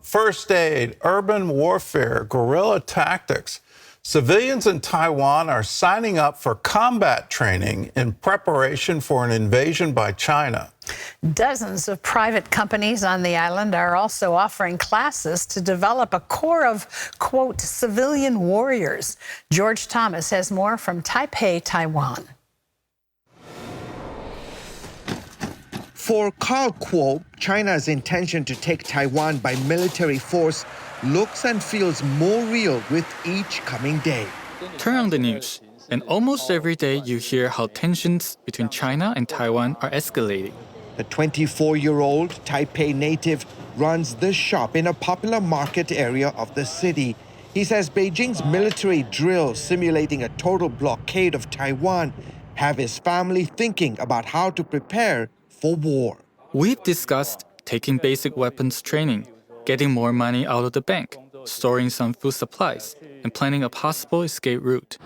first aid, urban warfare, guerrilla tactics. Civilians in Taiwan are signing up for combat training in preparation for an invasion by China. Dozens of private companies on the island are also offering classes to develop a corps of, quote, civilian warriors. George Thomas has more from Taipei, Taiwan. For Carl Kuo, China's intention to take Taiwan by military force looks and feels more real with each coming day. Turn on the news, and almost every day you hear how tensions between China and Taiwan are escalating. The 24-year-old Taipei native runs this shop in a popular market area of the city. He says Beijing's military drills simulating a total blockade of Taiwan have his family thinking about how to prepare for war. We've discussed taking basic weapons training, getting more money out of the bank, storing some food supplies, and planning a possible escape route.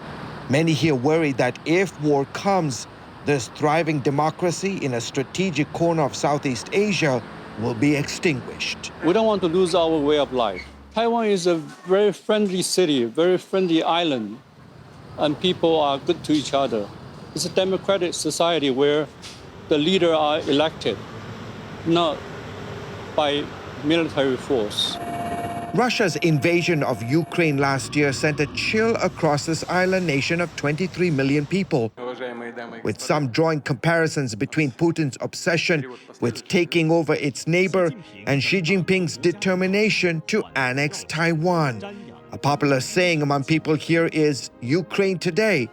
Many here worry that if war comes, this thriving democracy in a strategic corner of Southeast Asia will be extinguished. We don't want to lose our way of life. Taiwan is a very friendly city, very friendly island, and people are good to each other. It's a democratic society where the leaders are elected, not by military force. Russia's invasion of Ukraine last year sent a chill across this island nation of 23 million people, with some drawing comparisons between Putin's obsession with taking over its neighbor and Xi Jinping's determination to annex Taiwan. A popular saying among people here is Ukraine today,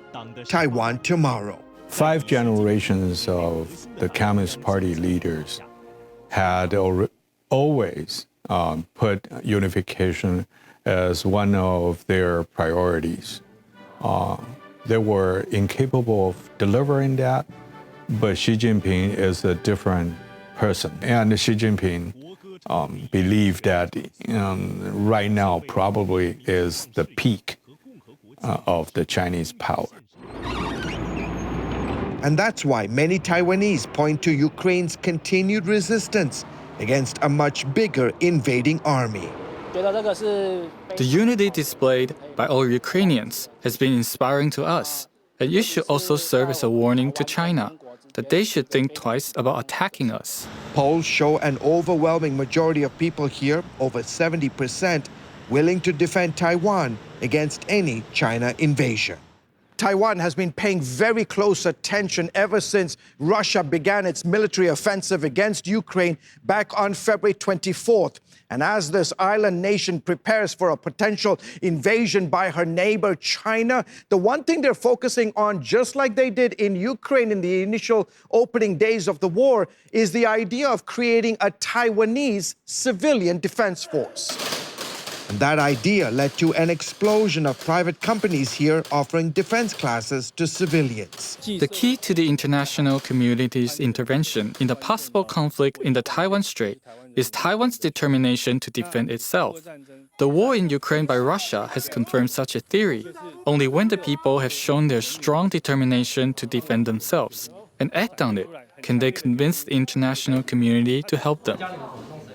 Taiwan tomorrow. 5 generations of the Communist Party leaders had always put unification as one of their priorities. They were incapable of delivering that, but Xi Jinping is a different person. And Xi Jinping believed that right now probably is the peak of the Chinese power. And that's why many Taiwanese point to Ukraine's continued resistance against a much bigger invading army. The unity displayed by all Ukrainians has been inspiring to us, and it should also serve as a warning to China that they should think twice about attacking us. Polls show an overwhelming majority of people here, over 70%, willing to defend Taiwan against any China invasion. Taiwan has been paying very close attention ever since Russia began its military offensive against Ukraine back on February 24th. And as this island nation prepares for a potential invasion by her neighbor China, the one thing they're focusing on, just like they did in Ukraine in the initial opening days of the war, is the idea of creating a Taiwanese civilian defense force. And that idea led to an explosion of private companies here offering defense classes to civilians. The key to the international community's intervention in the possible conflict in the Taiwan Strait is Taiwan's determination to defend itself. The war in Ukraine by Russia has confirmed such a theory. Only when the people have shown their strong determination to defend themselves and act on it can they convince the international community to help them.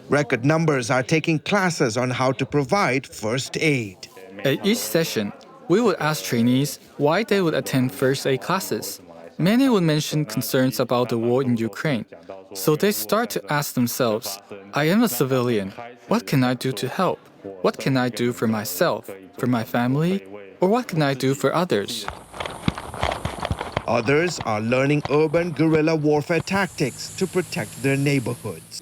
Record numbers are taking classes on how to provide first aid. At each session, we would ask trainees why they would attend first aid classes. Many would mention concerns about the war in Ukraine. So they start to ask themselves, I am a civilian. What can I do to help? What can I do for myself, for my family, or what can I do for others? Others are learning urban guerrilla warfare tactics to protect their neighborhoods.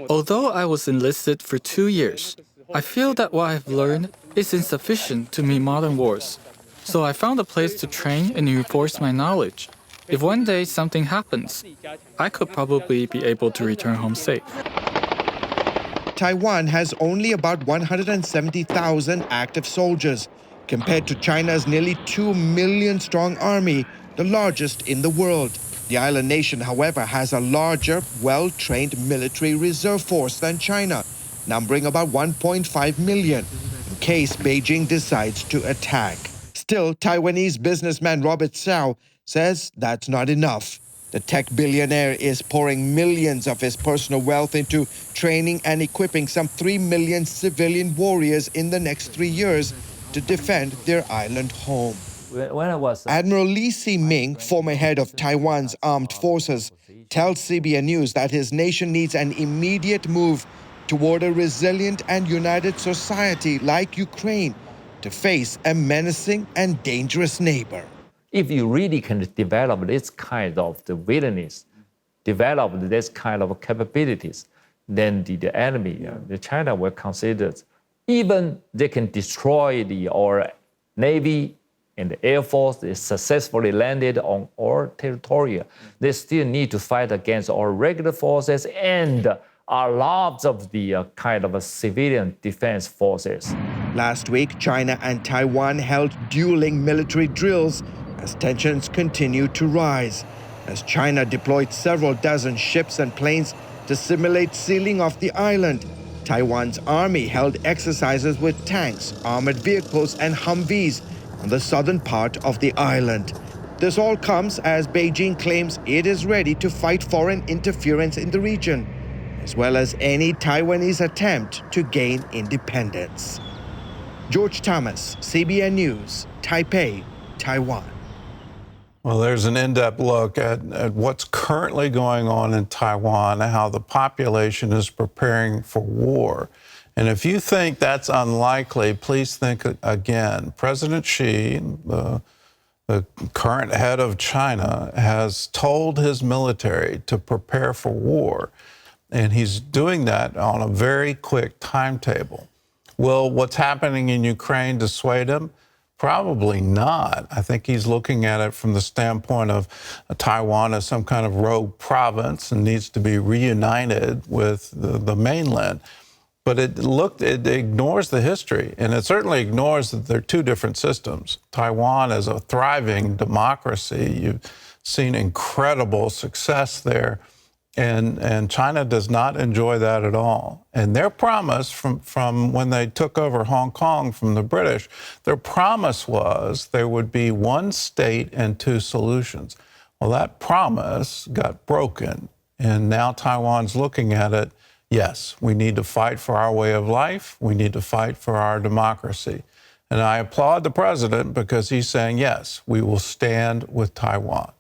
Although I was enlisted for 2 years, I feel that what I've learned is insufficient to meet modern wars. So I found a place to train and reinforce my knowledge. If one day something happens, I could probably be able to return home safe. Taiwan has only about 170,000 active soldiers, compared to China's nearly 2 million strong army, the largest in the world. The island nation, however, has a larger, well-trained military reserve force than China, numbering about 1.5 million, in case Beijing decides to attack. Still, Taiwanese businessman Robert Xiao says that's not enough. The tech billionaire is pouring millions of his personal wealth into training and equipping some 3 million civilian warriors in the next 3 years to defend their island home. When I was Admiral Lee Si-ming, former head of Taiwan's armed forces, tells CBN News that his nation needs an immediate move toward a resilient and united society like Ukraine to face a menacing and dangerous neighbor. if you really can develop this kind of the readiness, develop this kind of capabilities, then the enemy, the China will consider even they can destroy our navy and the air force is successfully landed on our territory. They still need to fight against our regular forces and a lot of the kind of civilian defense forces. Last week, China and Taiwan held dueling military drills as tensions continued to rise, as China deployed several dozen ships and planes to simulate sealing off the island. Taiwan's army held exercises with tanks, armored vehicles, and Humvees on the southern part of the island. This all comes as Beijing claims it is ready to fight foreign interference in the region, as well as any Taiwanese attempt to gain independence. George Thomas, CBN News, Taipei, Taiwan. Well, there's an in-depth look at what's currently going on in Taiwan and how the population is preparing for war. And if you think that's unlikely, please think again. President Xi, the current head of China, has told his military to prepare for war. And he's doing that on a very quick timetable. Will what's happening in Ukraine dissuade him? Probably not. I think he's looking at it from the standpoint of Taiwan as some kind of rogue province and needs to be reunited with the mainland. But it ignores the history, and it certainly ignores that there are two different systems. Taiwan is a thriving democracy. You've seen incredible success there. And China does not enjoy that at all. And their promise from when they took over Hong Kong from the British, their promise was there would be one state and two solutions. Well, that promise got broken. And now Taiwan's looking at it. Yes, we need to fight for our way of life. We need to fight for our democracy. And I applaud the president because he's saying, yes, we will stand with Taiwan.